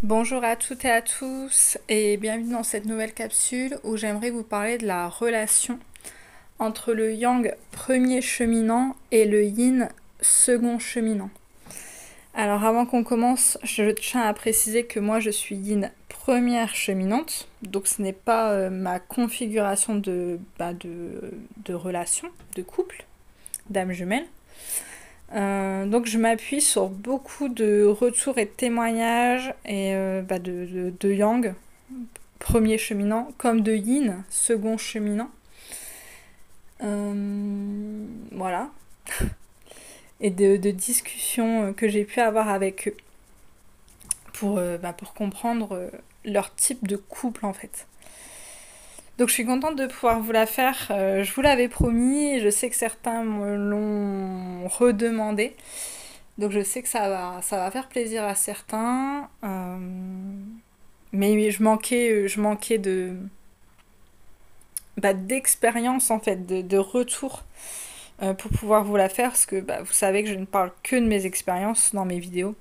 Bonjour à toutes et à tous et bienvenue dans cette nouvelle capsule où j'aimerais vous parler de la relation entre le yang premier cheminant et le yin second cheminant. Alors avant qu'on commence, je tiens à préciser que moi je suis yin première cheminante, donc ce n'est pas ma configuration de relation, de couple, d'âme jumelle. Donc je m'appuie sur beaucoup de retours et de témoignages et de yang, premier cheminant, comme de yin, second cheminant. Voilà. Et de discussions que j'ai pu avoir avec eux pour comprendre leur type de couple en fait. Donc je suis contente de pouvoir vous la faire. Je vous l'avais promis et je sais que certains me l'ont redemandé. Donc je sais que ça va faire plaisir à certains. Mais je manquais d'expérience en fait, de retour pour pouvoir vous la faire. Parce que vous savez que je ne parle que de mes expériences dans mes vidéos.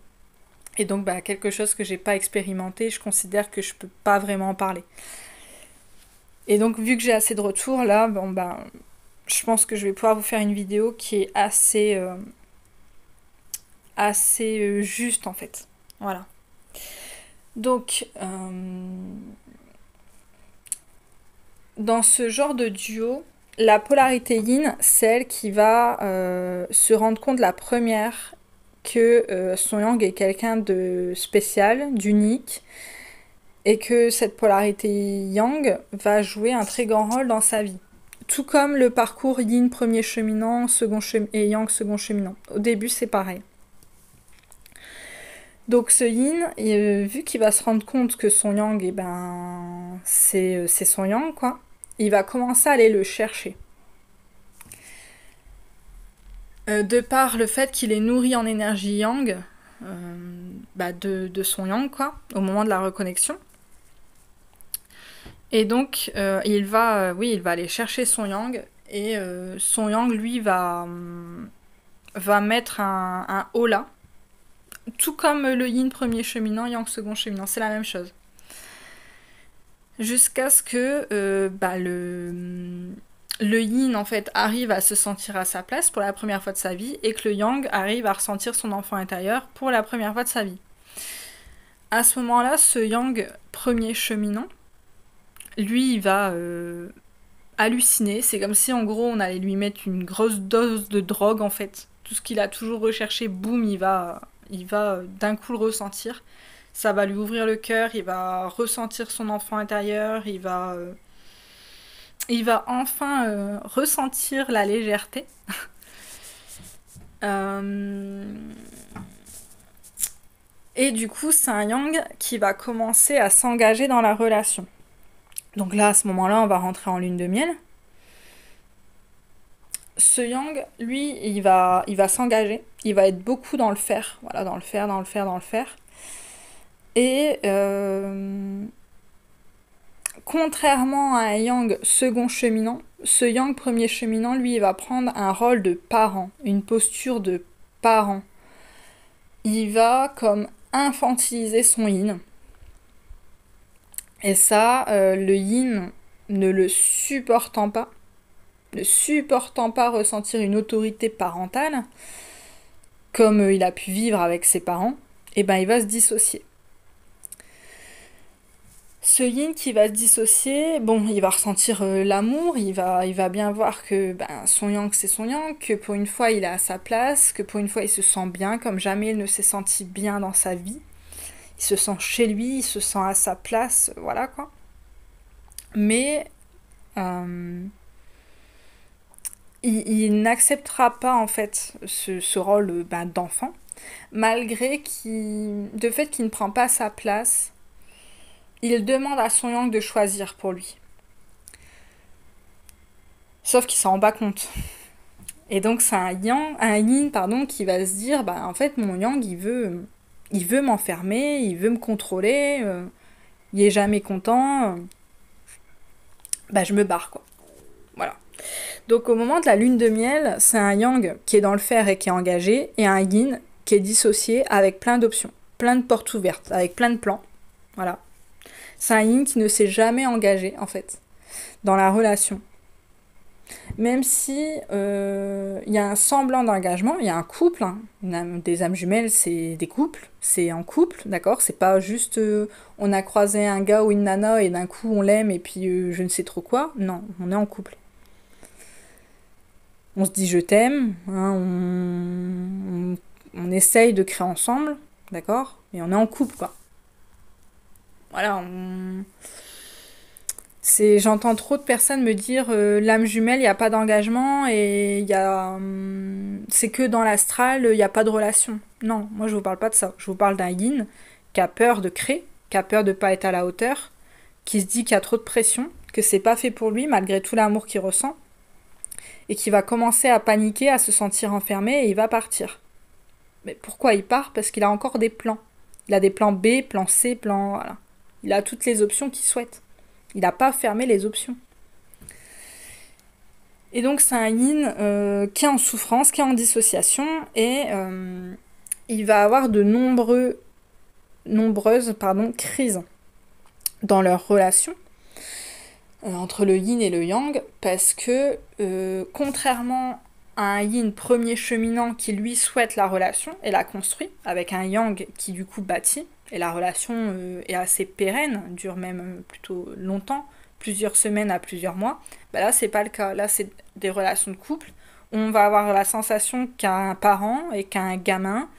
Et donc quelque chose que j'ai pas expérimenté, je considère que je peux pas vraiment en parler. Et donc vu que j'ai assez de retours là, je pense que je vais pouvoir vous faire une vidéo qui est assez juste en fait. Voilà. Donc dans ce genre de duo, la polarité yin, c'est elle qui va se rendre compte la première que son yang est quelqu'un de spécial, d'unique, et que cette polarité yang va jouer un très grand rôle dans sa vie. Tout comme le parcours yin premier cheminant et yang second cheminant. Au début, c'est pareil. Donc ce yin, vu qu'il va se rendre compte que son yang, c'est son yang, quoi, il va commencer à aller le chercher. De par le fait qu'il est nourri en énergie yang, de son yang, quoi, au moment de la reconnexion. Et donc, il va aller chercher son yang, et son yang, lui, va mettre un aura, tout comme le yin premier cheminant, yang second cheminant, c'est la même chose. Jusqu'à ce que le yin, en fait, arrive à se sentir à sa place pour la première fois de sa vie, et que le yang arrive à ressentir son enfant intérieur pour la première fois de sa vie. À ce moment-là, ce yang premier cheminant, lui, il va halluciner. C'est comme si, en gros, on allait lui mettre une grosse dose de drogue, en fait. Tout ce qu'il a toujours recherché, boum, il va d'un coup le ressentir. Ça va lui ouvrir le cœur, il va ressentir son enfant intérieur, il va enfin ressentir la légèreté. Et du coup, c'est un yang qui va commencer à s'engager dans la relation. Donc là, à ce moment-là, on va rentrer en lune de miel. Ce yang, lui, il va s'engager. Il va être beaucoup dans le faire. Voilà, dans le faire. Et contrairement à un yang second cheminant, ce yang premier cheminant, lui, il va prendre un rôle de parent, une posture de parent. Il va comme infantiliser son yin. Et ça, le yin ne le supportant pas ressentir une autorité parentale, comme il a pu vivre avec ses parents, et il va se dissocier. Ce yin qui va se dissocier, il va ressentir l'amour, il va bien voir que son yang c'est son yang, que pour une fois il est à sa place, que pour une fois il se sent bien, comme jamais il ne s'est senti bien dans sa vie. Il se sent chez lui, il se sent à sa place, voilà quoi. Mais il n'acceptera pas en fait ce rôle d'enfant, malgré de fait qu'il ne prend pas sa place. Il demande à son yang de choisir pour lui. Sauf qu'il s'en rend pas compte. Et donc c'est un yin qui va se dire, en fait mon yang il veut m'enfermer, il veut me contrôler, il est jamais content, je me barre quoi. Voilà. Donc au moment de la lune de miel, c'est un yang qui est dans le fer et qui est engagé, et un yin qui est dissocié avec plein d'options, plein de portes ouvertes, avec plein de plans. Voilà. C'est un yin qui ne s'est jamais engagé, en fait, dans la relation. Même si il y a un semblant d'engagement, il y a un couple, hein. Des âmes jumelles, c'est des couples, c'est en couple, d'accord? C'est pas juste on a croisé un gars ou une nana et d'un coup on l'aime et puis je ne sais trop quoi. Non, on est en couple. On se dit je t'aime, hein, on essaye de créer ensemble, d'accord? Et on est en couple, quoi. Voilà, j'entends trop de personnes me dire l'âme jumelle, il n'y a pas d'engagement et c'est que dans l'astral, il n'y a pas de relation. Non, moi je vous parle pas de ça. Je vous parle d'un yin qui a peur de créer, qui a peur de pas être à la hauteur, qui se dit qu'il y a trop de pression, que c'est pas fait pour lui malgré tout l'amour qu'il ressent, et qui va commencer à paniquer, à se sentir enfermé et il va partir. Mais pourquoi il part? Parce qu'il a encore des plans. Il a des plans B, plan C, plan... Voilà. Il a toutes les options qu'il souhaite. Il n'a pas fermé les options. Et donc c'est un yin qui est en souffrance, qui est en dissociation, et il va avoir de nombreuses crises dans leur relation entre le yin et le yang, parce que contrairement à un yin premier cheminant qui lui souhaite la relation et la construit, avec un yang qui du coup bâtit, et la relation est assez pérenne, dure même plutôt longtemps, plusieurs semaines à plusieurs mois, bah là c'est pas le cas. Là c'est des relations de couple où on va avoir la sensation qu'un parent et qu'un gamin,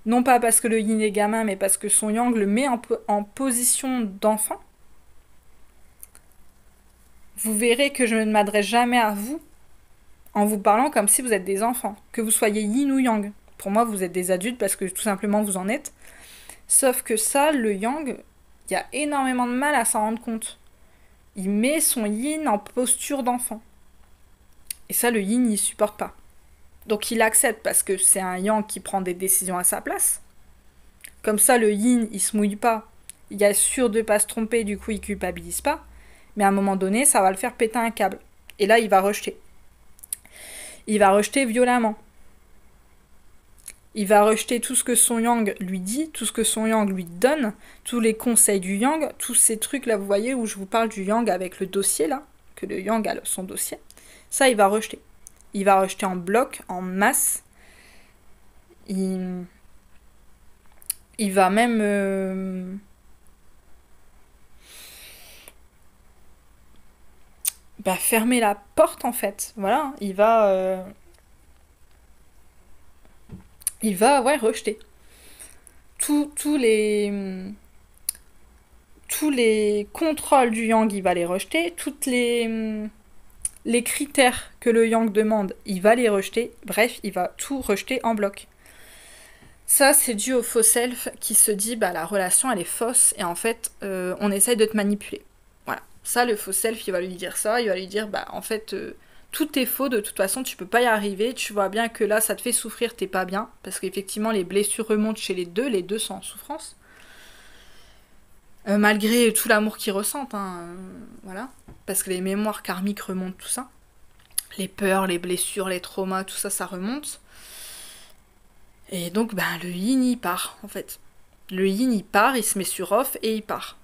non pas parce que le yin est gamin, mais parce que son yang le met en position d'enfant. Vous verrez que je ne m'adresse jamais à vous en vous parlant comme si vous êtes des enfants, que vous soyez yin ou yang. Pour moi, vous êtes des adultes parce que tout simplement vous en êtes. Sauf que ça, le yang, il y a énormément de mal à s'en rendre compte. Il met son yin en posture d'enfant. Et ça, le yin, il supporte pas. Donc il accepte parce que c'est un yang qui prend des décisions à sa place. Comme ça, le yin, il se mouille pas. Il est sûr de pas se tromper, du coup, il culpabilise pas. Mais à un moment donné, ça va le faire péter un câble. Et là, il va rejeter. Il va rejeter violemment. Il va rejeter tout ce que son yang lui dit, tout ce que son yang lui donne, tous les conseils du yang, tous ces trucs là, vous voyez, où je vous parle du yang avec le dossier là, que le yang a son dossier. Ça, il va rejeter. Il va rejeter en bloc, en masse. Il va même... fermer la porte en fait. Voilà, il va rejeter. Tous les contrôles du yang, il va les rejeter. Toutes les critères que le yang demande, il va les rejeter. Bref, il va tout rejeter en bloc. Ça, c'est dû au faux self qui se dit la relation elle est fausse et en fait on essaye de te manipuler. Voilà. Ça, le faux self, il va lui dire ça, il va lui dire en fait tout est faux, de toute façon tu peux pas y arriver, tu vois bien que là ça te fait souffrir, t'es pas bien, parce qu'effectivement les blessures remontent chez les deux sont en souffrance. Malgré tout l'amour qu'ils ressentent, hein, voilà. Parce que les mémoires karmiques remontent tout ça. Les peurs, les blessures, les traumas, tout ça, ça remonte. Et donc, le yin, il part, en fait. Le yin, il part, il se met sur off et il part.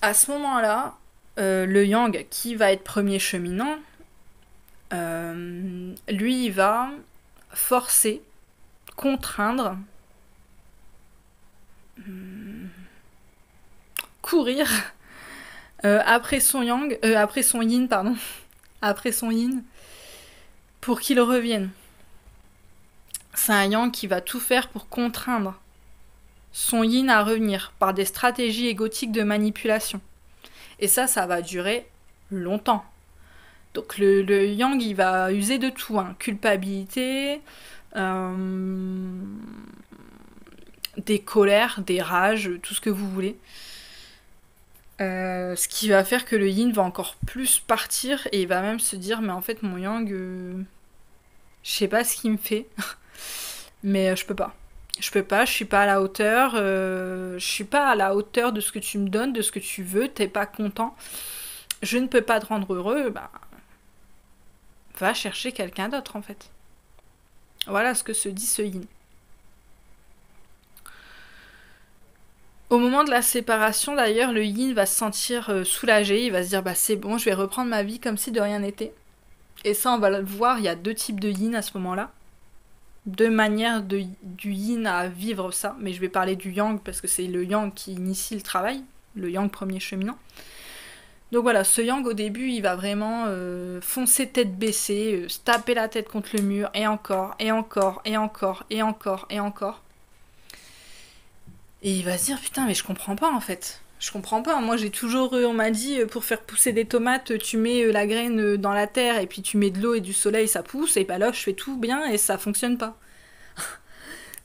À ce moment-là, le yang, qui va être premier cheminant, lui, il va forcer, contraindre, courir après son yang, après son yin, pardon, après son yin, pour qu'il revienne. C'est un yang qui va tout faire pour contraindre son yin à revenir par des stratégies égotiques de manipulation. Et ça va durer longtemps. Donc le yang, il va user de tout, hein. Culpabilité, des colères, des rages, tout ce que vous voulez. Ce qui va faire que le yin va encore plus partir et il va même se dire mais en fait mon yang, je sais pas ce qu'il me fait, mais je peux pas. Je suis pas à la hauteur, je suis pas à la hauteur de ce que tu me donnes, de ce que tu veux, t'es pas content, je ne peux pas te rendre heureux, va chercher quelqu'un d'autre en fait. Voilà ce que se dit ce yin. Au moment de la séparation, d'ailleurs, le yin va se sentir soulagé, il va se dire bah c'est bon, je vais reprendre ma vie comme si de rien n'était. Et ça, on va le voir, il y a deux types de yin à ce moment-là. Deux manières du yin à vivre ça, mais je vais parler du yang parce que c'est le yang qui initie le travail, le yang premier cheminant. Donc voilà, ce yang au début, il va vraiment foncer tête baissée, se taper la tête contre le mur, et encore, et encore, et encore, et encore, et encore. Et il va se dire, putain, mais je comprends pas en fait. Je comprends pas. Moi, j'ai toujours, on m'a dit, pour faire pousser des tomates, tu mets la graine dans la terre et puis tu mets de l'eau et du soleil, ça pousse. Et bah là, je fais tout bien et ça fonctionne pas.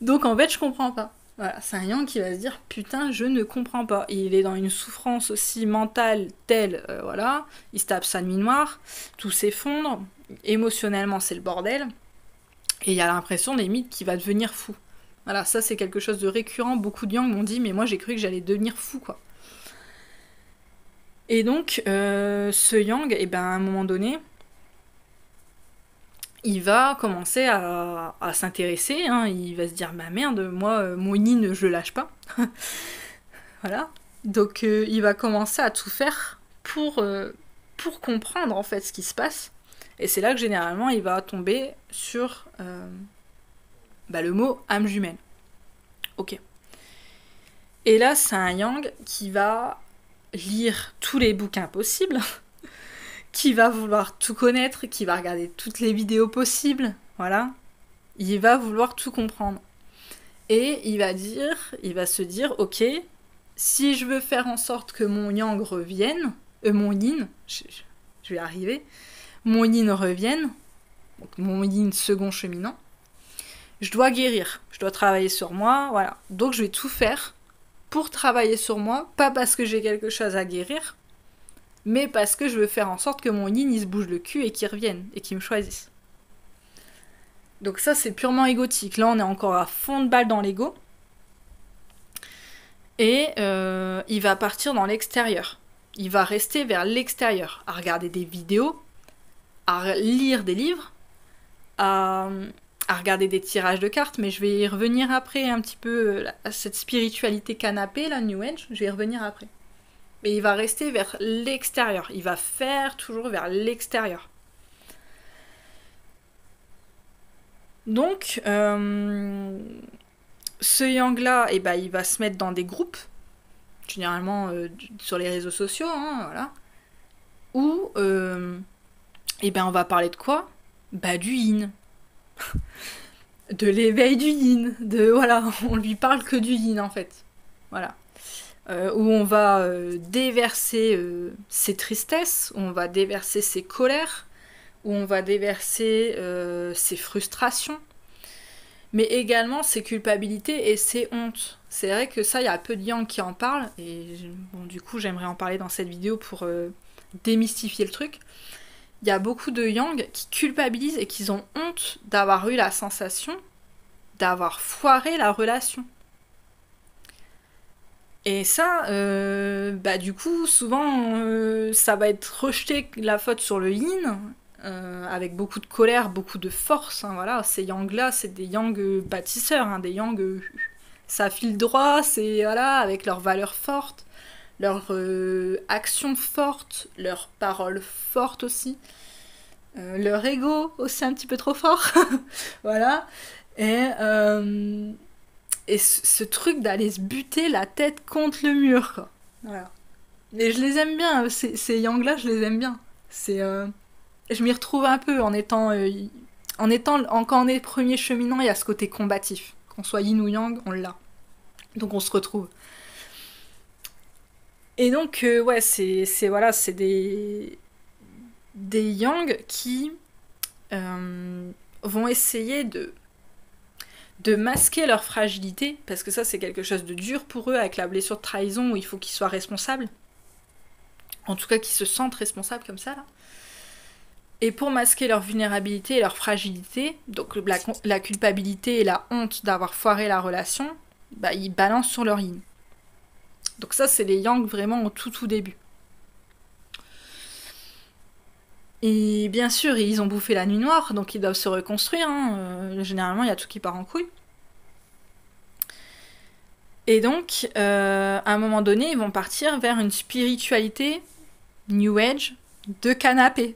Donc en fait, je comprends pas. Voilà, c'est un yang qui va se dire, putain, je ne comprends pas. Et il est dans une souffrance aussi mentale telle, voilà. Il se tape sa nuit noire, tout s'effondre. Émotionnellement, c'est le bordel. Et il y a l'impression, limite, qu'il va devenir fou. Voilà, ça c'est quelque chose de récurrent. Beaucoup de yang m'ont dit, mais moi j'ai cru que j'allais devenir fou, quoi. Et donc, ce yang, et ben, à un moment donné, il va commencer à s'intéresser. Hein. Il va se dire, bah merde, moi, mon yin, je le lâche pas. Voilà. Donc, il va commencer à tout faire pour comprendre, en fait, ce qui se passe. Et c'est là que, généralement, il va tomber sur le mot âme jumelle. Ok. Et là, c'est un yang qui va lire tous les bouquins possibles, qui va vouloir tout connaître, qui va regarder toutes les vidéos possibles, voilà. Il va vouloir tout comprendre. Et il va se dire, ok, si je veux faire en sorte que mon yang revienne, mon yin, je vais arriver, mon yin revienne, donc mon yin second cheminant, je dois guérir, je dois travailler sur moi, voilà. Donc je vais tout faire pour travailler sur moi, pas parce que j'ai quelque chose à guérir, mais parce que je veux faire en sorte que mon yin il se bouge le cul et qu'il revienne, et qu'il me choisisse. Donc ça c'est purement égotique, là on est encore à fond de balle dans l'ego, et il va partir dans l'extérieur. Il va rester vers l'extérieur, à regarder des vidéos, à lire des livres, à regarder des tirages de cartes, mais je vais y revenir après un petit peu à cette spiritualité canapé, la New Age, je vais y revenir après. Mais il va rester vers l'extérieur, il va faire toujours vers l'extérieur. Donc, ce yang-là, eh ben, il va se mettre dans des groupes, généralement sur les réseaux sociaux, hein, voilà, où eh ben, on va parler de quoi ? Bah du yin. De l'éveil du yin, voilà, on lui parle que du yin en fait, voilà, où on va déverser ses tristesses, où on va déverser ses colères, où on va déverser ses frustrations, mais également ses culpabilités et ses hontes. C'est vrai que ça, il y a peu de yang qui en parlent, et bon, du coup j'aimerais en parler dans cette vidéo pour démystifier le truc. Il y a beaucoup de yang qui culpabilisent et qui ont honte d'avoir eu la sensation d'avoir foiré la relation. Et ça, du coup, souvent, ça va être rejeté la faute sur le yin, avec beaucoup de colère, beaucoup de force. Hein, voilà. Ces yang-là, c'est des yang bâtisseurs, hein, des yang, ça file droit, c'est voilà, avec leurs valeurs fortes, leurs actions fortes, leurs paroles fortes aussi, leur ego aussi un petit peu trop fort, voilà. Et ce truc d'aller se buter la tête contre le mur, quoi. Voilà. Et je les aime bien, ces yang-là, je les aime bien. Je m'y retrouve un peu quand on est premier cheminant, il y a ce côté combatif. Qu'on soit yin ou yang, on l'a. Donc on se retrouve. Et donc, ouais, c'est des yang qui vont essayer de masquer leur fragilité, parce que ça, c'est quelque chose de dur pour eux, avec la blessure de trahison, où il faut qu'ils soient responsables. En tout cas, qu'ils se sentent responsables comme ça, là. Et pour masquer leur vulnérabilité et leur fragilité, donc la culpabilité et la honte d'avoir foiré la relation, bah, ils balancent sur leur yin. Donc ça, c'est les yang vraiment au tout début. Et bien sûr, ils ont bouffé la nuit noire, donc ils doivent se reconstruire. Hein. Généralement, il y a tout qui part en couille. Et donc, à un moment donné, ils vont partir vers une spiritualité New Age de canapé.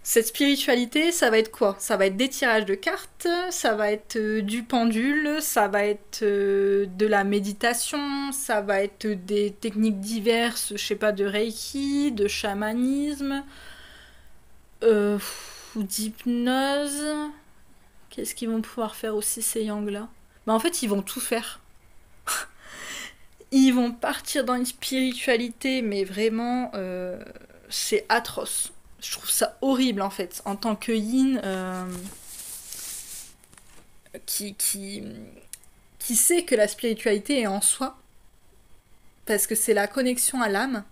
Cette spiritualité, ça va être quoi? Ça va être des tirages de cartes, ça va être du pendule, ça va être de la méditation, ça va être des techniques diverses, je sais pas, de reiki, de chamanisme, d'hypnose. Qu'est-ce qu'ils vont pouvoir faire aussi ces yang-là? Bah en fait, ils vont tout faire. Ils vont partir dans une spiritualité, mais vraiment, c'est atroce. Je trouve ça horrible en fait. En tant que yin, qui sait que la spiritualité est en soi, parce que c'est la connexion à l'âme,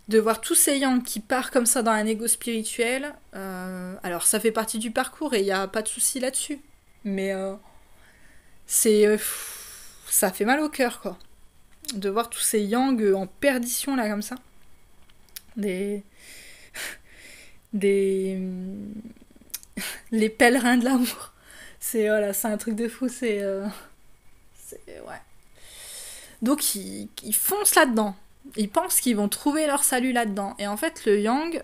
de voir tous ces yang qui partent comme ça dans un ego spirituel, alors ça fait partie du parcours et il n'y a pas de souci là-dessus. Mais ça fait mal au cœur quoi. De voir tous ces yang en perdition là comme ça. Des les pèlerins de l'amour. C'est voilà, c'est un truc de fou, ouais. Donc ils foncent là-dedans. Ils pensent qu'ils vont trouver leur salut là-dedans. Et en fait, le yang,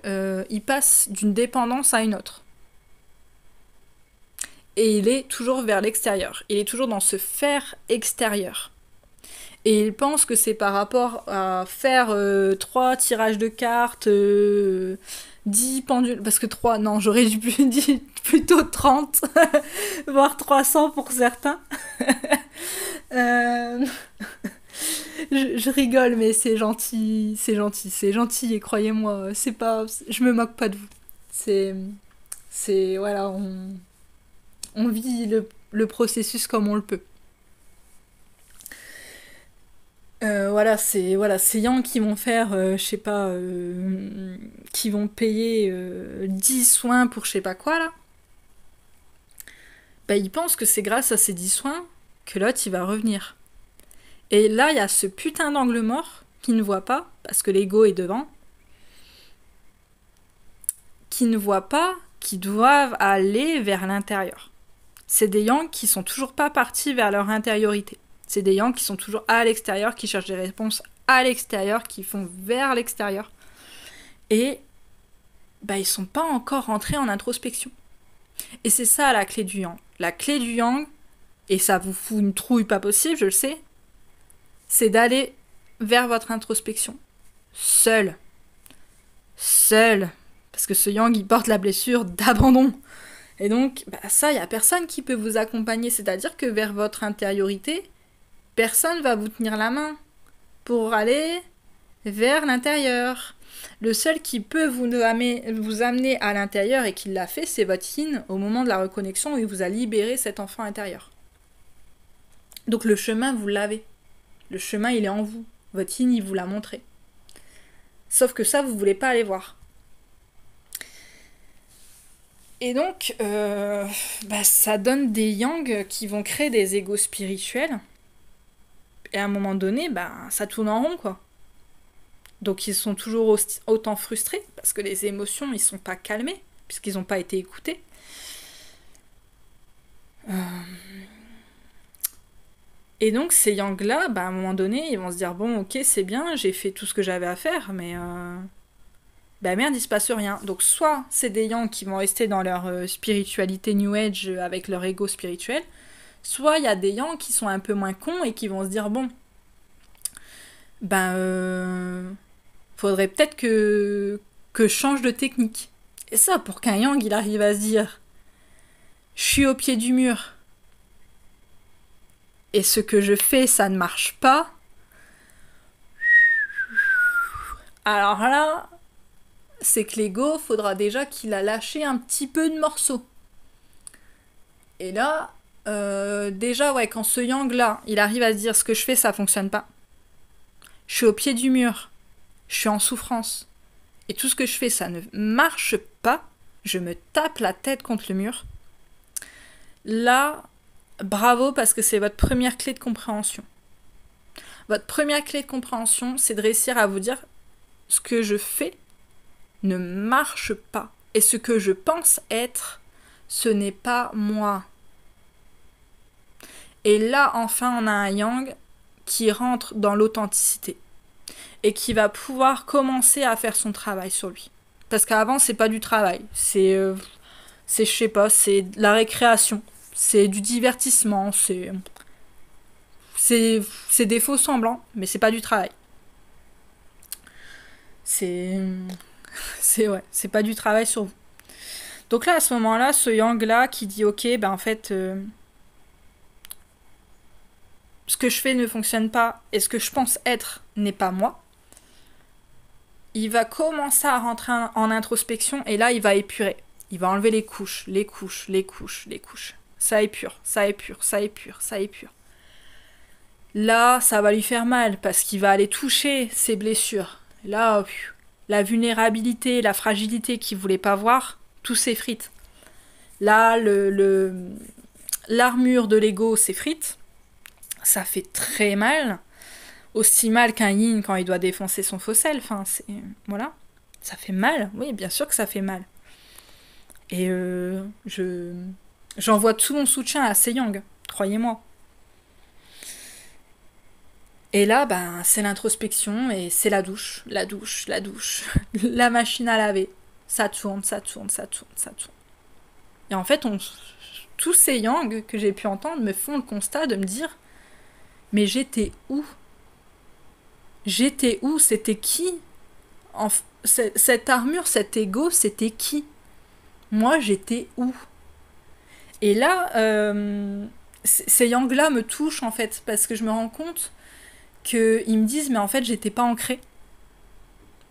il passe d'une dépendance à une autre. Et il est toujours vers l'extérieur. Il est toujours dans ce faire extérieur. Et il pense que c'est par rapport à faire 3 tirages de cartes, 10 pendules, parce que 3, non, j'aurais dû dire plutôt 30, voire 300 pour certains. Je rigole, mais c'est gentil, et croyez-moi, c'est pas, je me moque pas de vous. Voilà, on vit le processus comme on le peut. Ces Yang qui vont faire, je sais pas, qui vont payer 10 soins pour je sais pas quoi là. Bah, ils pensent que c'est grâce à ces 10 soins que l'autre il va revenir. Et là, il y a ce putain d'angle mort qui ne voit pas, parce que l'ego est devant, qui ne voit pas, qui doivent aller vers l'intérieur. C'est des Yang qui sont toujours pas partis vers leur intériorité. C'est des Yang qui sont toujours à l'extérieur, qui cherchent des réponses à l'extérieur, qui font vers l'extérieur. Et bah, ils sont pas encore rentrés en introspection. Et c'est ça la clé du Yang. La clé du Yang, et ça vous fout une trouille pas possible, je le sais, c'est d'aller vers votre introspection. Seul. Seul. Parce que ce Yang, il porte la blessure d'abandon. Et donc, bah, ça, il n'y a personne qui peut vous accompagner. C'est-à-dire que vers votre intériorité, personne va vous tenir la main pour aller vers l'intérieur. Le seul qui peut vous amener à l'intérieur et qui l'a fait, c'est votre yin au moment de la reconnexion où il vous a libéré cet enfant intérieur. Donc le chemin, vous l'avez. Le chemin, il est en vous. Votre yin, il vous l'a montré. Sauf que ça, vous voulez pas aller voir. Et donc, ça donne des yang qui vont créer des égos spirituels. Et à un moment donné, ça tourne en rond, quoi. Donc ils sont toujours autant frustrés, parce que les émotions, ils sont pas calmés, puisqu'ils n'ont pas été écoutés. Et donc ces yang-là, à un moment donné, ils vont se dire, bon, ok, c'est bien, j'ai fait tout ce que j'avais à faire, mais... merde, il se passe rien. Donc soit c'est des yang qui vont rester dans leur spiritualité New Age avec leur ego spirituel, soit il y a des yang qui sont un peu moins cons et qui vont se dire, bon, faudrait peut-être que je change de technique. Et ça, pour qu'un yang, il arrive à se dire, je suis au pied du mur, et ce que je fais, ça ne marche pas, alors là, c'est que l'ego, faudra déjà qu'il a lâché un petit peu de morceaux. Et là, déjà, ouais, quand ce yang-là, il arrive à se dire, ce que je fais, ça fonctionne pas. Je suis au pied du mur. Je suis en souffrance. Et tout ce que je fais, ça ne marche pas. Je me tape la tête contre le mur. Là, bravo, parce que c'est votre première clé de compréhension. Votre première clé de compréhension, c'est de réussir à vous dire, ce que je fais ne marche pas. Et ce que je pense être, ce n'est pas moi. Et là, enfin, on a un yang qui rentre dans l'authenticité et qui va pouvoir commencer à faire son travail sur lui. Parce qu'avant, c'est pas du travail, je sais pas, c'est de la récréation, c'est du divertissement, c'est des faux semblants, mais c'est pas du travail. C'est, ouais, c'est pas du travail sur vous. Donc là, à ce moment-là, ce yang-là qui dit, ok, ben en fait, ce que je fais ne fonctionne pas et ce que je pense être n'est pas moi, il va commencer à rentrer en introspection et là, il va épurer. Il va enlever les couches, les couches, les couches, les couches. Ça épure, ça épure, ça épure, ça épure. Là, ça va lui faire mal parce qu'il va aller toucher ses blessures. Là, la vulnérabilité, la fragilité qu'il voulait pas voir, tout s'effrite. Là, l'armure de l'ego s'effrite. Ça fait très mal. Aussi mal qu'un yin quand il doit défoncer son fossel. Enfin, voilà. Ça fait mal. Oui, bien sûr que ça fait mal. Et j'envoie tout mon soutien à ces yang, croyez-moi. Et là, ben, c'est l'introspection et c'est la douche, la douche, la douche, la machine à laver. Ça tourne, ça tourne, ça tourne, ça tourne. Et en fait, tous ces yang que j'ai pu entendre me font le constat de me dire, mais j'étais où? J'étais où? C'était qui? Cette armure, cet ego, c'était qui? Moi, j'étais où? Et là, ces yang-là me touchent en fait, parce que je me rends compte qu'ils me disent, mais en fait, j'étais pas ancrée.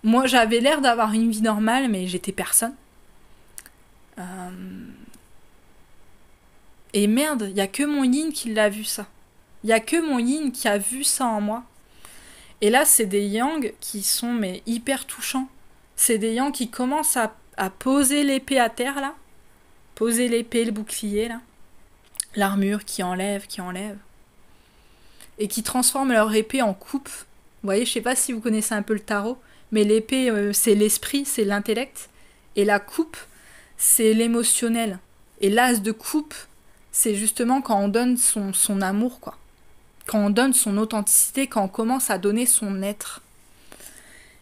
Moi, j'avais l'air d'avoir une vie normale, mais j'étais personne. Et merde, il y a que mon yin qui l'a vu ça. Il y a que mon yin qui a vu ça en moi. Et là, c'est des yang qui sont mais hyper touchants. C'est des yang qui commencent à poser l'épée à terre, là. Poser l'épée, le bouclier, là. L'armure qui enlève, qui enlève. Et qui transforment leur épée en coupe. Vous voyez, je sais pas si vous connaissez un peu le tarot, mais l'épée, c'est l'esprit, c'est l'intellect. Et la coupe, c'est l'émotionnel. Et l'as de coupe, c'est justement quand on donne son amour, quoi. Quand on donne son authenticité, quand on commence à donner son être.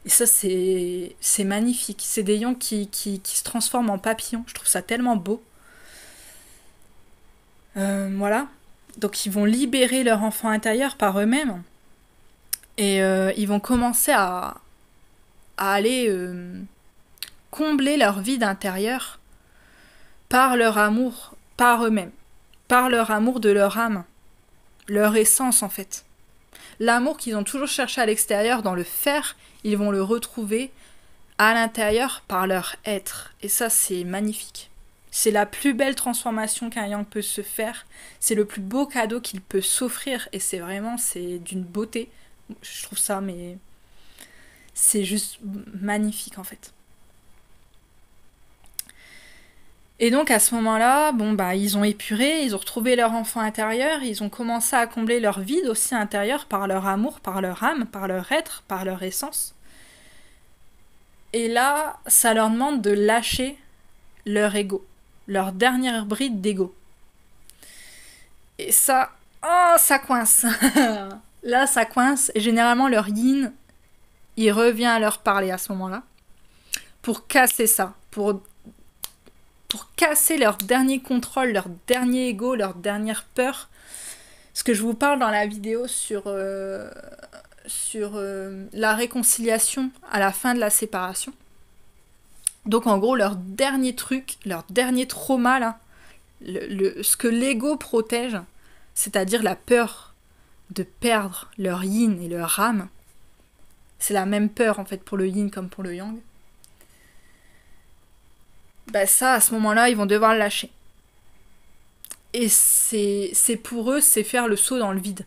Et ça, c'est magnifique. C'est des yang qui se transforment en papillons. Je trouve ça tellement beau. Voilà. Donc ils vont libérer leur enfant intérieur par eux-mêmes. Et ils vont commencer à aller combler leur vide intérieur par leur amour, par eux-mêmes. Par leur amour de leur âme. Leur essence en fait. L'amour qu'ils ont toujours cherché à l'extérieur dans le faire, ils vont le retrouver à l'intérieur par leur être. Et ça, c'est magnifique. C'est la plus belle transformation qu'un yang peut se faire. C'est le plus beau cadeau qu'il peut s'offrir. Et c'est d'une beauté. Je trouve ça, mais c'est juste magnifique en fait. Et donc à ce moment-là, bon bah ils ont épuré, ils ont retrouvé leur enfant intérieur, ils ont commencé à combler leur vide aussi intérieur par leur amour, par leur âme, par leur être, par leur essence. Et là, ça leur demande de lâcher leur ego, leur dernière bride d'ego. Et ça, oh, ça coince. Là, ça coince. Et généralement, leur yin, il revient à leur parler à ce moment-là. Pour casser ça, pour casser leur dernier contrôle, leur dernier ego, leur dernière peur. Ce que je vous parle dans la vidéo sur la réconciliation à la fin de la séparation. Donc en gros, leur dernier truc, leur dernier trauma, là, ce que l'ego protège, c'est-à-dire la peur de perdre leur yin et leur âme, c'est la même peur en fait pour le yin comme pour le yang, bah ça, à ce moment-là, ils vont devoir le lâcher. Et c'est pour eux, c'est faire le saut dans le vide.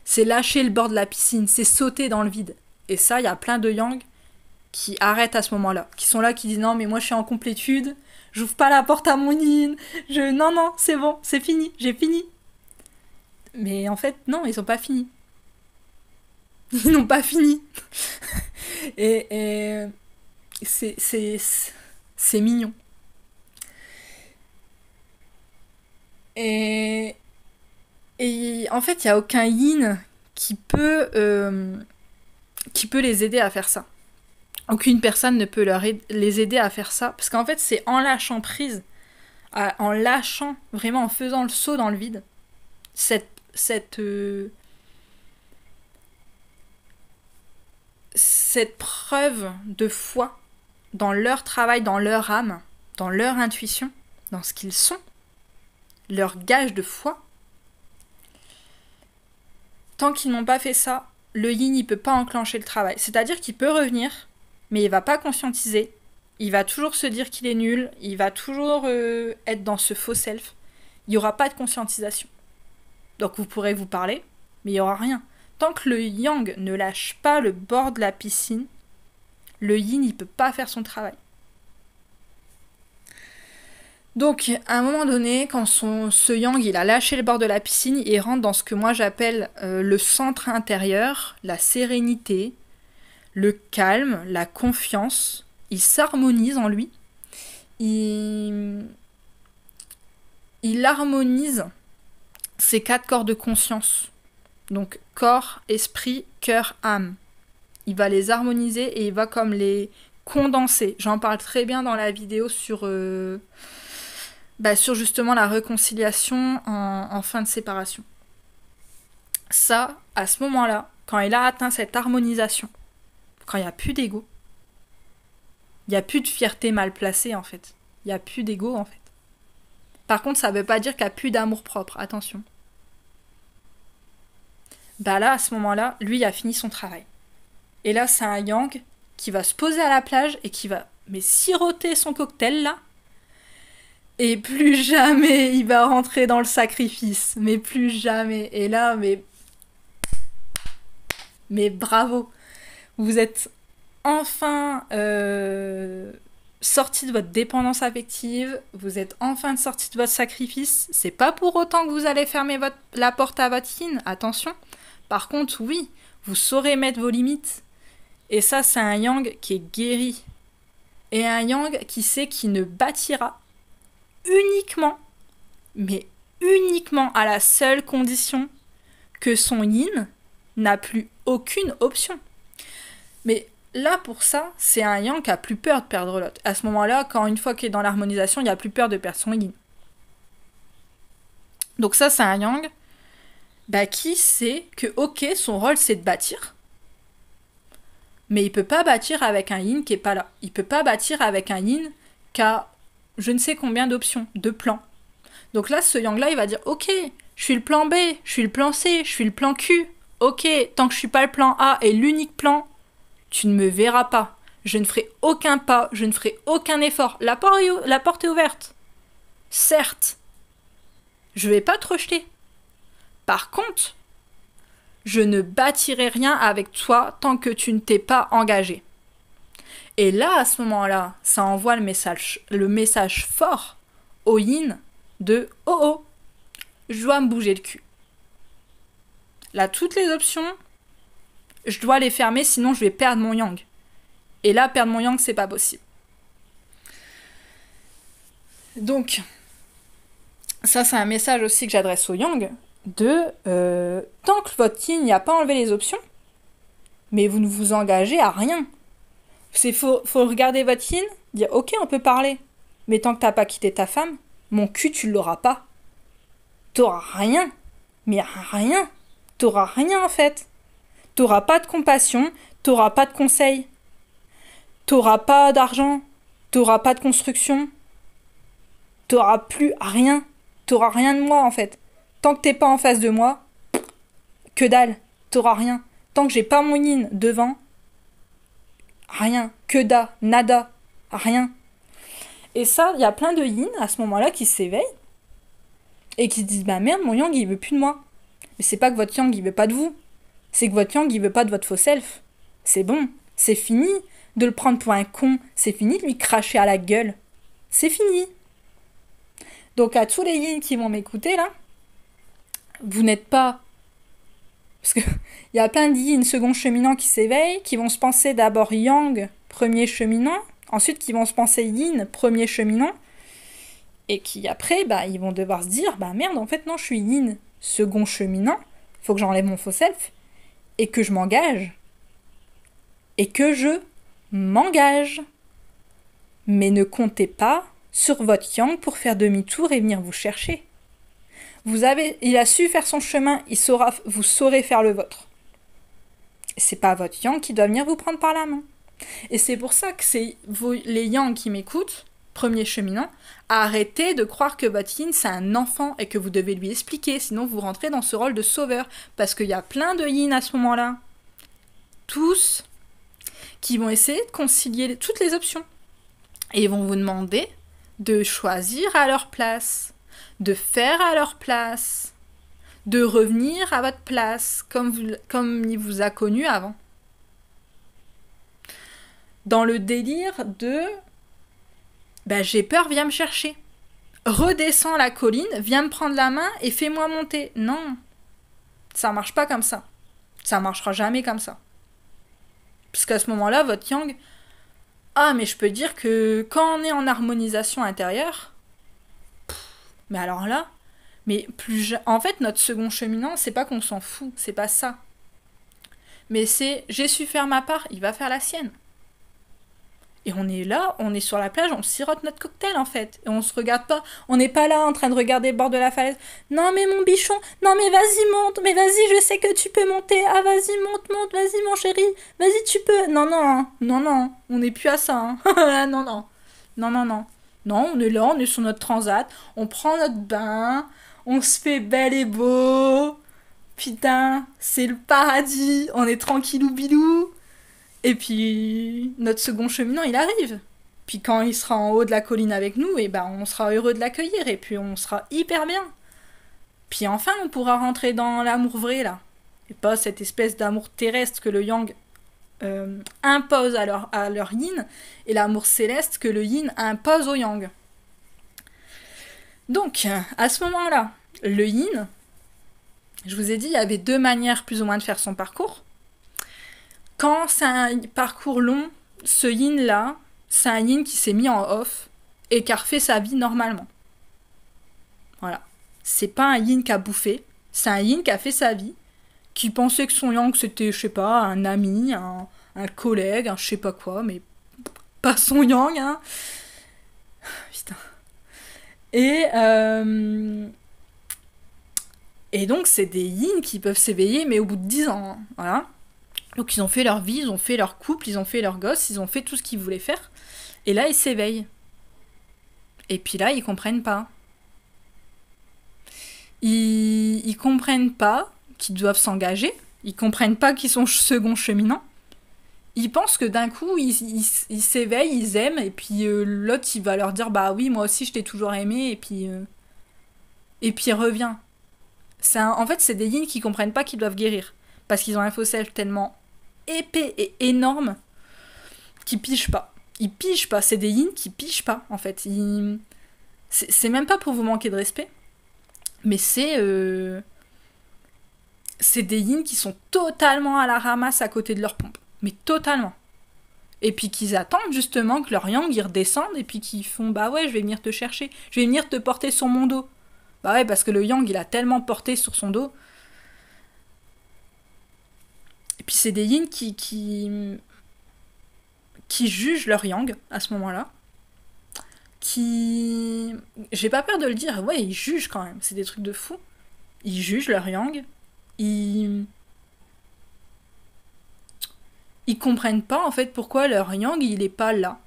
C'est lâcher le bord de la piscine, c'est sauter dans le vide. Et ça, il y a plein de yang qui arrêtent à ce moment-là, qui sont là, qui disent non, mais moi je suis en complétude, j'ouvre pas la porte à mon yin, non, c'est bon, c'est fini, j'ai fini. Mais en fait, non, ils ont pas fini. Ils n'ont pas fini. et c'est mignon. Et Et en fait, il n'y a aucun yin qui peut les aider à faire ça. Aucune personne ne peut les aider à faire ça. Parce qu'en fait, c'est en lâchant prise, en lâchant, vraiment en faisant le saut dans le vide, cette preuve de foi dans leur travail, dans leur âme, dans leur intuition, dans ce qu'ils sont, leur gage de foi. Tant qu'ils n'ont pas fait ça, le yin il peut pas enclencher le travail. C'est-à-dire qu'il peut revenir, mais il va pas conscientiser. Il va toujours se dire qu'il est nul, il va toujours être dans ce faux self. Il n'y aura pas de conscientisation. Donc vous pourrez vous parler, mais il n'y aura rien. Tant que le yang ne lâche pas le bord de la piscine, le yin il peut pas faire son travail. Donc, à un moment donné, quand ce yang il a lâché le bord de la piscine, il rentre dans ce que moi j'appelle le centre intérieur, la sérénité, le calme, la confiance. Il s'harmonise en lui. Il harmonise ses 4 corps de conscience. Donc, corps, esprit, cœur, âme. Il va les harmoniser et il va comme les condenser. J'en parle très bien dans la vidéo sur justement la réconciliation en fin de séparation. Ça, à ce moment-là, quand il a atteint cette harmonisation, quand il n'y a plus d'ego, il n'y a plus de fierté mal placée en fait. Il n'y a plus d'ego en fait. Par contre, ça ne veut pas dire qu'il n'y a plus d'amour propre, attention. Là, à ce moment-là, lui, il a fini son travail. Et là, c'est un yang qui va se poser à la plage et qui va siroter son cocktail là. Et plus jamais il va rentrer dans le sacrifice. Mais plus jamais. Et là, mais bravo. Vous êtes enfin sorti de votre dépendance affective. Vous êtes enfin sorti de votre sacrifice. C'est pas pour autant que vous allez fermer la porte à votre yin. Attention. Par contre, oui, vous saurez mettre vos limites. Et ça, c'est un yang qui est guéri. Et un yang qui sait qu'il ne bâtira uniquement, mais uniquement à la seule condition que son yin n'a plus aucune option. Mais là, pour ça, c'est un yang qui a plus peur de perdre l'autre. À ce moment-là, quand une fois qu'il est dans l'harmonisation, il n'y a plus peur de perdre son yin. Donc ça, c'est un yang qui sait que, ok, son rôle, c'est de bâtir, mais il peut pas bâtir avec un yin qui est pas là. Il peut pas bâtir avec un yin qui a je ne sais combien d'options, de plans. Donc là, ce yang-là, il va dire, ok, je suis le plan B, je suis le plan C, je suis le plan Q. Ok, tant que je suis pas le plan A et l'unique plan, tu ne me verras pas. Je ne ferai aucun pas, je ne ferai aucun effort. La porte est ouverte. Certes, je vais pas te rejeter. Par contre, je ne bâtirai rien avec toi tant que tu ne t'es pas engagé. Et là, à ce moment-là, ça envoie le message fort au yin de « Oh oh, je dois me bouger le cul. Là, toutes les options, je dois les fermer, sinon je vais perdre mon yang. Et là, perdre mon yang, c'est pas possible. » Donc, ça, c'est un message aussi que j'adresse au yang de tant que votre yin n'a pas enlevé les options, mais vous ne vous engagez à rien. Il faut regarder votre yin, dire ok, on peut parler, mais tant que t'as pas quitté ta femme, mon cul, tu l'auras pas. T'auras rien, mais rien. T'auras rien en fait. T'auras pas de compassion, t'auras pas de conseils, t'auras pas d'argent, t'auras pas de construction, t'auras plus rien. T'auras rien de moi en fait. Tant que t'es pas en face de moi, que dalle, t'auras rien. Tant que j'ai pas mon yin devant, rien, que da, nada, rien. Et ça, il y a plein de yin à ce moment-là qui s'éveillent et qui se disent bah merde, mon yang il veut plus de moi. Mais c'est pas que votre yang il veut pas de vous, c'est que votre yang il veut pas de votre faux self. C'est bon, c'est fini de le prendre pour un con, c'est fini de lui cracher à la gueule. C'est fini. Donc à tous les yin qui vont m'écouter là, vous n'êtes pas... Parce qu'il y a plein de yin second cheminant qui s'éveillent, qui vont se penser d'abord yang, premier cheminant, ensuite qui vont se penser yin, premier cheminant, et qui après, ils vont devoir se dire, merde, en fait non, je suis yin. second cheminant, il faut que j'enlève mon faux self et que je m'engage. Et que je m'engage. Mais ne comptez pas sur votre yang pour faire demi-tour et venir vous chercher. Il a su faire son chemin, vous saurez faire le vôtre. C'est pas votre yang qui doit venir vous prendre par la main. Et c'est pour ça que c'est les yang qui m'écoutent, premier cheminant, arrêtez de croire que votre yin c'est un enfant et que vous devez lui expliquer, sinon vous rentrez dans ce rôle de sauveur. Parce qu'il y a plein de yin à ce moment-là. Tous qui vont essayer de concilier toutes les options. Et ils vont vous demander de choisir à leur place, de faire à leur place, de revenir à votre place, comme il vous a connu avant. Dans le délire de j'ai peur, viens me chercher. Redescends la colline, viens me prendre la main et fais-moi monter. Non, ça marche pas comme ça. Ça marchera jamais comme ça. Parce qu'à ce moment-là, votre yang... Ah, mais je peux dire que quand on est en harmonisation intérieure... Mais alors là... En fait, notre second cheminant, c'est pas qu'on s'en fout, c'est pas ça. Mais c'est, j'ai su faire ma part, il va faire la sienne. Et on est là, on est sur la plage, on sirote notre cocktail en fait. Et on se regarde pas, on n'est pas là en train de regarder le bord de la falaise. Non mais mon bichon, non mais vas-y monte, mais vas-y je sais que tu peux monter. Ah vas-y monte, vas-y mon chéri, vas-y tu peux. Non, on n'est plus à ça. Hein. Non. Non, on est là, on est sur notre transat, on prend notre bain, on se fait bel et beau. Putain, c'est le paradis, on est tranquillou bilou. Et puis, notre second cheminant, il arrive. Puis quand il sera en haut de la colline avec nous, on sera heureux de l'accueillir. Et puis on sera hyper bien. Puis enfin, on pourra rentrer dans l'amour vrai, là. Et pas cette espèce d'amour terrestre que le yang impose à leur yin. Et l'amour céleste que le yin impose au yang. Donc, à ce moment-là, le yin, je vous ai dit, il y avait deux manières plus ou moins de faire son parcours. Quand c'est un parcours long, ce yin-là, c'est un yin qui s'est mis en off et qui a refait sa vie normalement. Voilà. C'est pas un yin qui a bouffé, c'est un yin qui a fait sa vie, qui pensait que son yang c'était, je sais pas, un ami, un collègue, un je sais pas quoi, mais pas son yang, hein. Putain. Et donc c'est des yin qui peuvent s'éveiller, mais au bout de 10 ans, hein. Voilà. Donc ils ont fait leur vie, ils ont fait leur couple, ils ont fait leurs gosses, ils ont fait tout ce qu'ils voulaient faire. Et là, ils s'éveillent. Et puis là, ils comprennent pas. Ils comprennent pas qu'ils doivent s'engager. Ils comprennent pas qu'ils sont second cheminants. Ils pensent que d'un coup, ils s'éveillent, ils aiment, et puis l'autre, il va leur dire « Bah oui, moi aussi, je t'ai toujours aimé, et puis il revient. » En fait, c'est des yin qui comprennent pas qu'ils doivent guérir. Parce qu'ils ont un faux self tellement épais et énorme qu'ils pigent pas. Ils pigent pas. C'est des yin qui pigent pas, en fait. C'est même pas pour vous manquer de respect. Mais c'est des yin qui sont totalement à la ramasse à côté de leur pompe. Mais totalement. Et puis qu'ils attendent justement que leur yang ils redescendent et puis qu'ils font bah ouais, je vais venir te chercher. Je vais venir te porter sur mon dos. Bah ouais, parce que le yang il a tellement porté sur son dos. Et puis c'est des yin qui jugent leur yang à ce moment-là. J'ai pas peur de le dire, ouais, ils jugent quand même. C'est des trucs de fou. Ils jugent leur yang. Ils comprennent pas en fait pourquoi leur yang il est pas là.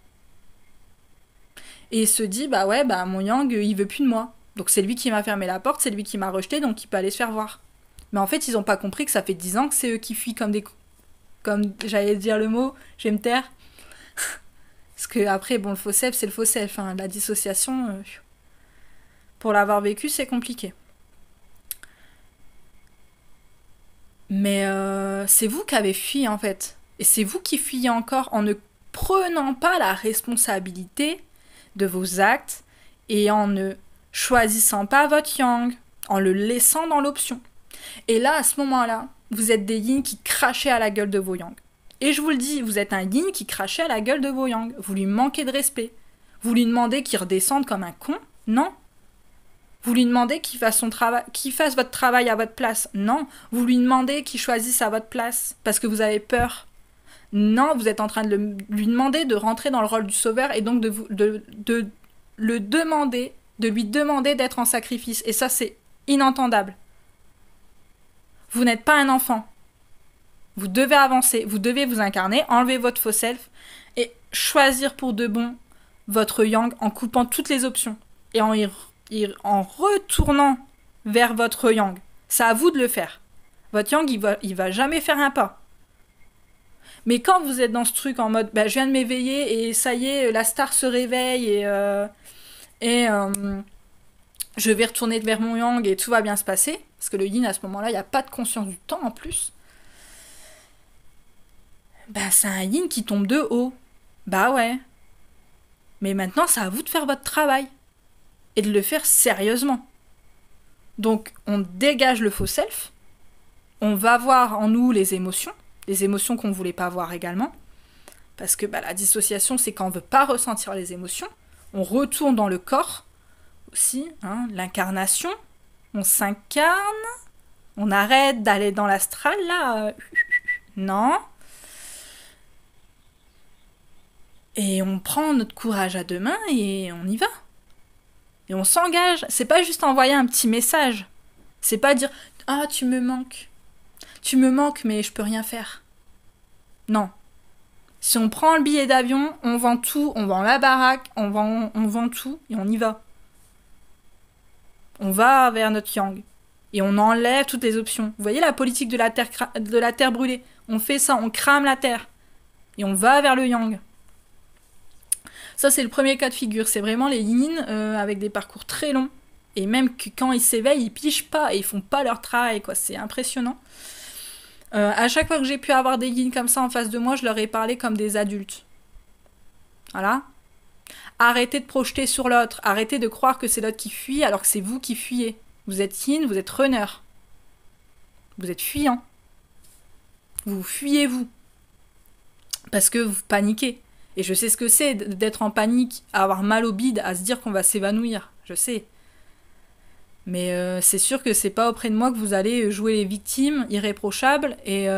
Et il se dit bah ouais, bah mon yang il veut plus de moi. Donc c'est lui qui m'a fermé la porte, c'est lui qui m'a rejeté, donc il peut aller se faire voir. Mais en fait, ils ont pas compris que ça fait 10 ans que c'est eux qui fuient comme j'allais dire le mot, je vais me taire. Parce que après, bon, le faux self, c'est le faux self. Hein. La dissociation, pour l'avoir vécu, c'est compliqué. Mais c'est vous qui avez fui, en fait. Et c'est vous qui fuyez encore en ne prenant pas la responsabilité de vos actes et en ne choisissant pas votre yang, en le laissant dans l'option. Et là, à ce moment-là, vous êtes des yin qui crachaient à la gueule de vos yang. Et je vous le dis, vous êtes un yin qui crachait à la gueule de vos yang. Vous lui manquez de respect. Vous lui demandez qu'il redescende comme un con. Non. Vous lui demandez qu'il fasse son travail, qu'il fasse votre travail à votre place. Non, vous lui demandez qu'il choisisse à votre place parce que vous avez peur. Non, vous êtes en train de lui demander de rentrer dans le rôle du sauveur et donc de le demander, de lui demander d'être en sacrifice. Et ça, c'est inentendable. Vous n'êtes pas un enfant. Vous devez avancer, vous devez vous incarner, enlever votre faux self et choisir pour de bon votre yang en coupant toutes les options et en retournant vers votre yang. C'est à vous de le faire. Votre yang, il va jamais faire un pas. Mais quand vous êtes dans ce truc en mode je viens de m'éveiller et ça y est, la star se réveille et je vais retourner vers mon yang et tout va bien se passer, parce que le yin à ce moment-là, il n'y a pas de conscience du temps en plus, c'est un yin qui tombe de haut. Ouais. Mais maintenant, c'est à vous de faire votre travail et de le faire sérieusement. Donc, on dégage le faux self, on va voir en nous les émotions qu'on ne voulait pas voir également, parce que la dissociation, c'est quand on ne veut pas ressentir les émotions, on retourne dans le corps aussi, l'incarnation, on s'incarne, on arrête d'aller dans l'astral, là, non. Et on prend notre courage à deux mains et on y va. Et on s'engage. C'est pas juste envoyer un petit message. C'est pas dire « Ah, tu me manques. Tu me manques, mais je peux rien faire. » Non. Si on prend le billet d'avion, on vend tout, on vend la baraque, on vend tout et on y va. On va vers notre yang. Et on enlève toutes les options. Vous voyez la politique de la terre brûlée? On fait ça, on crame la terre. Et on va vers le yang. Ça, c'est le premier cas de figure. C'est vraiment les yin avec des parcours très longs. Et même que quand ils s'éveillent, ils pigent pas et ils font pas leur travail, quoi. C'est impressionnant. À chaque fois que j'ai pu avoir des yin comme ça en face de moi, je leur ai parlé comme des adultes. Voilà. Arrêtez de projeter sur l'autre. Arrêtez de croire que c'est l'autre qui fuit alors que c'est vous qui fuyez. Vous êtes yin, vous êtes runner. Vous êtes fuyant. Vous fuyez vous. Parce que vous paniquez. Et je sais ce que c'est d'être en panique, à avoir mal au bide, à se dire qu'on va s'évanouir. Je sais. Mais c'est sûr que c'est pas auprès de moi que vous allez jouer les victimes irréprochables et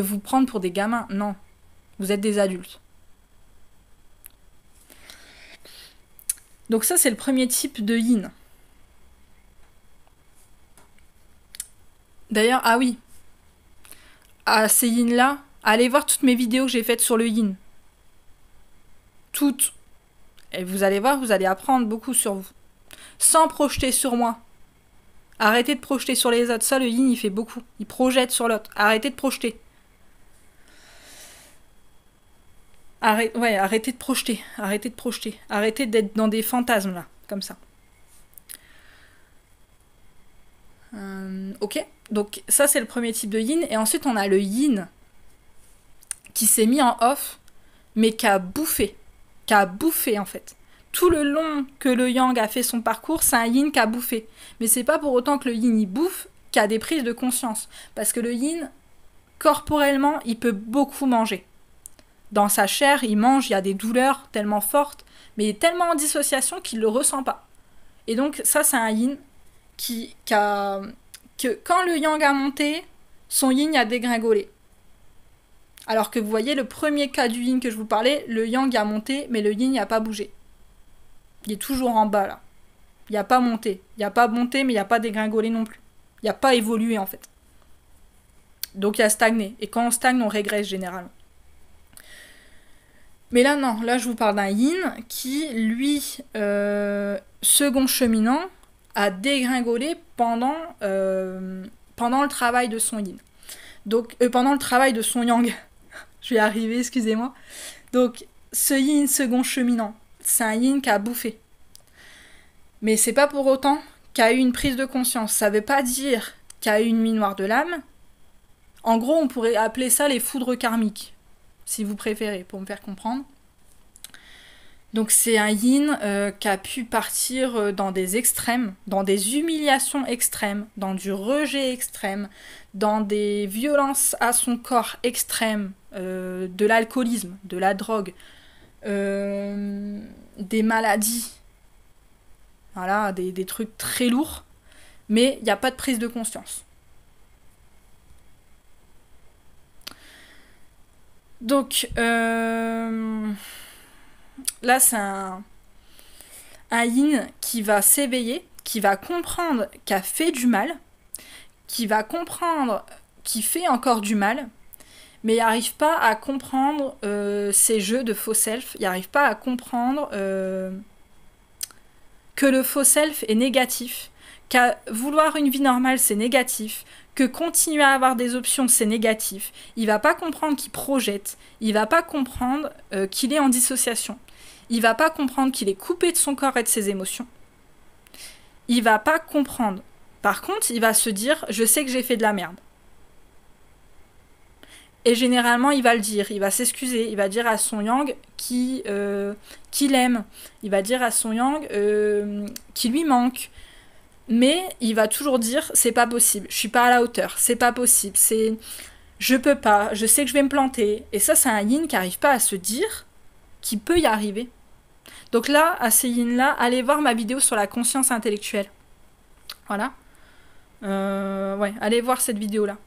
vous prendre pour des gamins. Non. Vous êtes des adultes. Donc ça, c'est le premier type de yin. D'ailleurs, ah oui. À ces yin-là, allez voir toutes mes vidéos que j'ai faites sur le yin. Toutes. Et vous allez voir, vous allez apprendre beaucoup sur vous. Sans projeter sur moi. Arrêtez de projeter sur les autres. Ça, le yin, il fait beaucoup. Il projette sur l'autre. Arrêtez de projeter. Arrêtez de projeter. Arrêtez de projeter. Arrêtez d'être dans des fantasmes, là. Comme ça. Ok. Donc, ça, c'est le premier type de yin. Et ensuite, on a le yin qui s'est mis en off, mais qui a bouffé. En fait. Tout le long que le yang a fait son parcours, c'est un yin qui a bouffé. Mais c'est pas pour autant que le yin il bouffe qu'il y a des prises de conscience. Parce que le yin, corporellement, il peut beaucoup manger. Dans sa chair, il mange, il y a des douleurs tellement fortes, mais il est tellement en dissociation qu'il le ressent pas. Et donc ça, c'est un yin que quand le yang a monté, son yin a dégringolé. Alors que vous voyez, le premier cas du yin que je vous parlais, le yang a monté, mais le yin n'a pas bougé. Il est toujours en bas, là. Il n'y a pas monté. Il n'y a pas monté, mais il n'y a pas dégringolé non plus. Il n'y a pas évolué, en fait. Donc il y a stagné. Et quand on stagne, on régresse généralement. Mais là, non. Là, je vous parle d'un yin qui, lui, second cheminant, a dégringolé pendant le travail de son yin. Donc, pendant le travail de son yang. Je vais y arriver, excusez-moi. Donc, ce yin second cheminant, c'est un yin qui a bouffé. Mais c'est pas pour autant qu'il y a eu une prise de conscience. Ça veut pas dire qu'il y a eu une nuit noire de l'âme. En gros, on pourrait appeler ça les foudres karmiques, si vous préférez, pour me faire comprendre. Donc c'est un yin qui a pu partir dans des extrêmes, dans des humiliations extrêmes, dans du rejet extrême, dans des violences à son corps extrêmes, de l'alcoolisme, de la drogue, des maladies, Voilà, des trucs très lourds, mais il n'y a pas de prise de conscience. Donc, là, c'est un yin qui va s'éveiller, qui va comprendre qu'il a fait du mal, qui va comprendre qu'il fait encore du mal, mais il n'arrive pas à comprendre ces jeux de faux self, il n'arrive pas à comprendre que le faux self est négatif, qu'à vouloir une vie normale c'est négatif, que continuer à avoir des options c'est négatif. Il va pas comprendre qu'il projette, il va pas comprendre qu'il est en dissociation, il va pas comprendre qu'il est coupé de son corps et de ses émotions. Il va pas comprendre. Par contre, il va se dire je sais que j'ai fait de la merde. Et généralement, il va le dire, il va s'excuser, il va dire à son yang qu'il aime, il va dire à son yang qu'il lui manque. Mais il va toujours dire c'est pas possible, je suis pas à la hauteur, c'est pas possible, je peux pas, je sais que je vais me planter. Et ça, c'est un yin qui n'arrive pas à se dire qu'il peut y arriver. Donc là, à ces yin-là, allez voir ma vidéo sur la conscience intellectuelle. Voilà. Ouais, allez voir cette vidéo-là.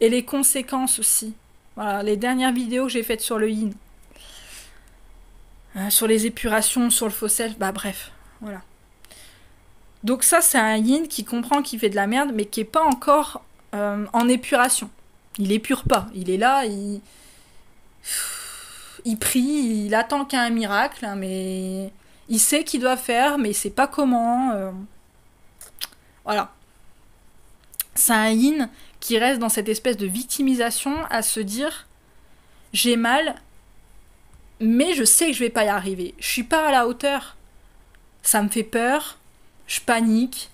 Et les conséquences aussi. Voilà, les dernières vidéos que j'ai faites sur le yin. Sur les épurations, sur le faux self, bah bref, voilà. Donc ça, c'est un yin qui comprend qu'il fait de la merde, mais qui n'est pas encore en épuration. Il épure pas. Il est là, il prie, il attend qu'il y ait un miracle, hein, mais il sait qu'il doit faire, mais il sait pas comment. Voilà. C'est un yin qui reste dans cette espèce de victimisation à se dire j'ai mal, mais je sais que je vais pas y arriver. Je suis pas à la hauteur. Ça me fait peur. Je panique,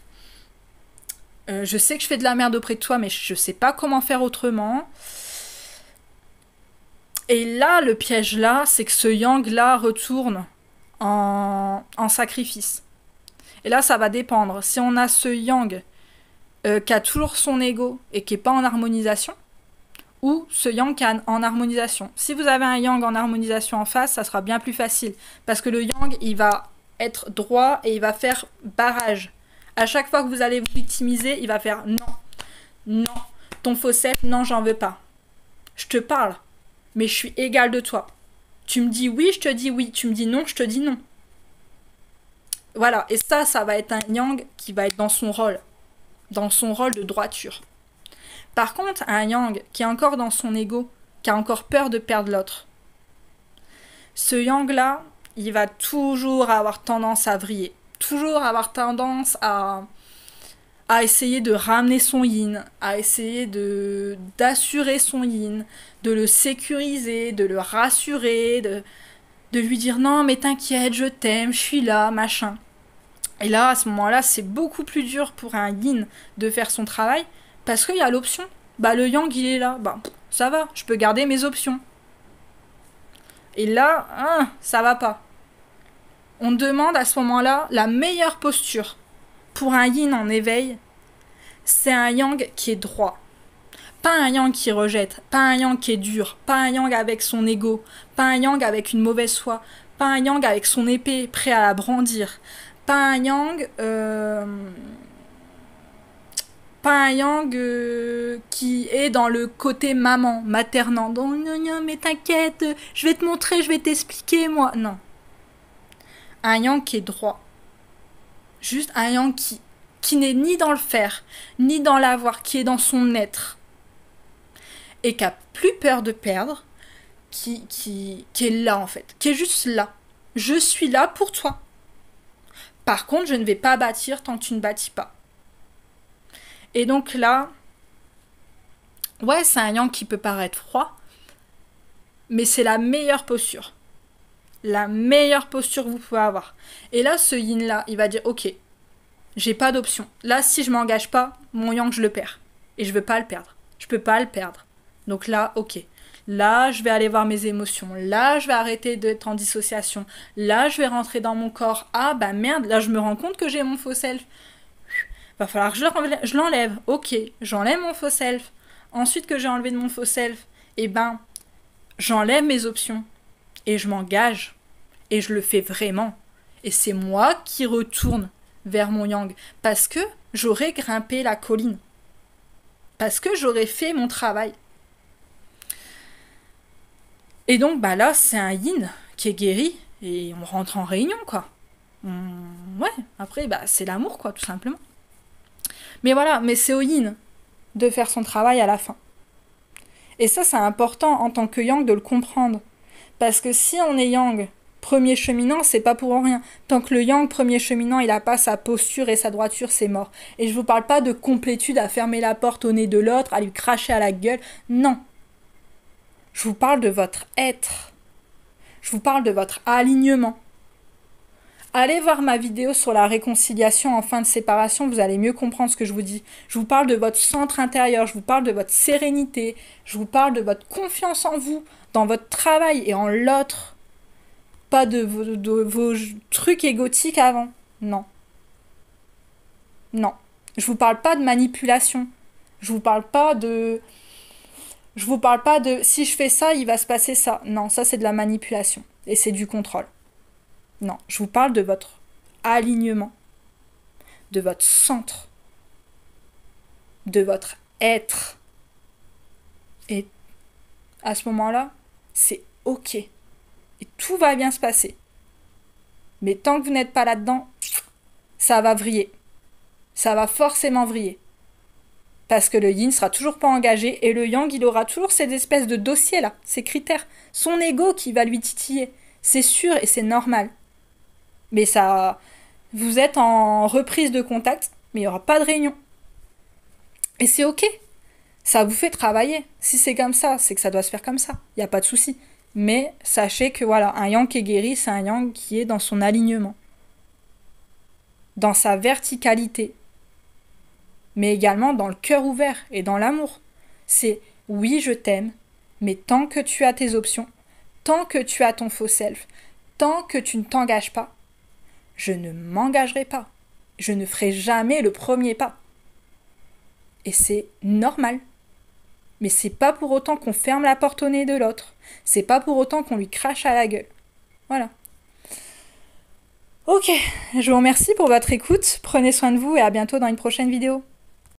je sais que je fais de la merde auprès de toi, mais je sais pas comment faire autrement. Et là, le piège là, c'est que ce yang-là retourne en sacrifice. Et là, ça va dépendre. Si on a ce yang qui a toujours son ego et qui n'est pas en harmonisation, ou ce yang qui est en harmonisation. Si vous avez un yang en harmonisation en face, ça sera bien plus facile. Parce que le yang, il va être droit et il va faire barrage. À chaque fois que vous allez vous victimiser, il va faire non, non, ton faux self, non, j'en veux pas. Je te parle, mais je suis égal de toi. Tu me dis oui, je te dis oui. Tu me dis non, je te dis non. Voilà, et ça va être un yang qui va être dans son rôle de droiture. Par contre, un yang qui est encore dans son ego, qui a encore peur de perdre l'autre, ce yang-là, il va toujours avoir tendance à vriller, toujours avoir tendance à essayer de ramener son yin, à essayer d'assurer son yin, de le sécuriser, de le rassurer, de lui dire non mais t'inquiète, je t'aime, je suis là, machin. Et là, à ce moment-là, c'est beaucoup plus dur pour un yin de faire son travail, parce qu'il y a l'option. Bah le yang, il est là, bah ça va, je peux garder mes options. Et là, ça va pas. On demande à ce moment-là la meilleure posture pour un yin en éveil, c'est un yang qui est droit. Pas un yang qui rejette, pas un yang qui est dur, pas un yang avec son ego, pas un yang avec une mauvaise foi, pas un yang avec son épée prêt à la brandir, pas un yang qui est dans le côté maman, maternant. Donc, non, mais t'inquiète, je vais te montrer, je vais t'expliquer, moi. Non. Un yang qui est droit. Juste un yang qui n'est ni dans le faire, ni dans l'avoir, qui est dans son être. Et qui a plus peur de perdre, qui est là, en fait. Qui est juste là. Je suis là pour toi. Par contre, je ne vais pas bâtir tant que tu ne bâtis pas. Et donc là, ouais, c'est un yang qui peut paraître froid, mais c'est la meilleure posture. La meilleure posture que vous pouvez avoir. Et là, ce yin-là, il va dire, ok, j'ai pas d'option. Là, si je m'engage pas, mon yang, je le perds. Et je veux pas le perdre. Je peux pas le perdre. Donc là, ok. Là, je vais aller voir mes émotions. Là, je vais arrêter d'être en dissociation. Là, je vais rentrer dans mon corps. Ah, bah merde, là, je me rends compte que j'ai mon faux self. Va falloir que je l'enlève. Ok, j'enlève mon faux self. Ensuite que j'ai enlevé de mon faux self, eh ben, j'enlève mes options. Et je m'engage. Et je le fais vraiment. Et c'est moi qui retourne vers mon yang, parce que j'aurais grimpé la colline, parce que j'aurais fait mon travail. Et donc, bah là, c'est un yin qui est guéri, et on rentre en réunion, quoi. Ouais, après, bah, c'est l'amour, quoi, tout simplement. Mais voilà, mais c'est au yin de faire son travail à la fin. Et ça, c'est important en tant que yang de le comprendre. Parce que si on est yang premier cheminant, c'est pas pour rien. Tant que le yang premier cheminant, il a pas sa posture et sa droiture, c'est mort. Et je vous parle pas de complétude à fermer la porte au nez de l'autre, à lui cracher à la gueule. Non. Je vous parle de votre être. Je vous parle de votre alignement. Allez voir ma vidéo sur la réconciliation en fin de séparation, vous allez mieux comprendre ce que je vous dis. Je vous parle de votre centre intérieur, je vous parle de votre sérénité, je vous parle de votre confiance en vous, dans votre travail et en l'autre. Pas de vos trucs égotiques avant. Non. Non. Je vous parle pas de manipulation. Je vous parle pas de si je fais ça, il va se passer ça. Non, ça c'est de la manipulation. Et c'est du contrôle. Non, je vous parle de votre alignement, de votre centre, de votre être. Et à ce moment-là, c'est ok. Et tout va bien se passer. Mais tant que vous n'êtes pas là-dedans, ça va vriller. Ça va forcément vriller. Parce que le yin sera toujours pas engagé et le yang, il aura toujours ces espèces de dossiers là, ces critères. Son ego qui va lui titiller. C'est sûr et c'est normal. Mais ça, vous êtes en reprise de contact, mais il n'y aura pas de réunion. Et c'est ok. Ça vous fait travailler. Si c'est comme ça, c'est que ça doit se faire comme ça. Il n'y a pas de souci. Mais sachez que voilà, un yang qui est guéri, c'est un yang qui est dans son alignement. Dans sa verticalité. Mais également dans le cœur ouvert et dans l'amour. C'est oui, je t'aime, mais tant que tu as tes options, tant que tu as ton faux self, tant que tu ne t'engages pas, je ne m'engagerai pas. Je ne ferai jamais le premier pas. Et c'est normal. Mais c'est pas pour autant qu'on ferme la porte au nez de l'autre. C'est pas pour autant qu'on lui crache à la gueule. Voilà. Ok, je vous remercie pour votre écoute. Prenez soin de vous et à bientôt dans une prochaine vidéo.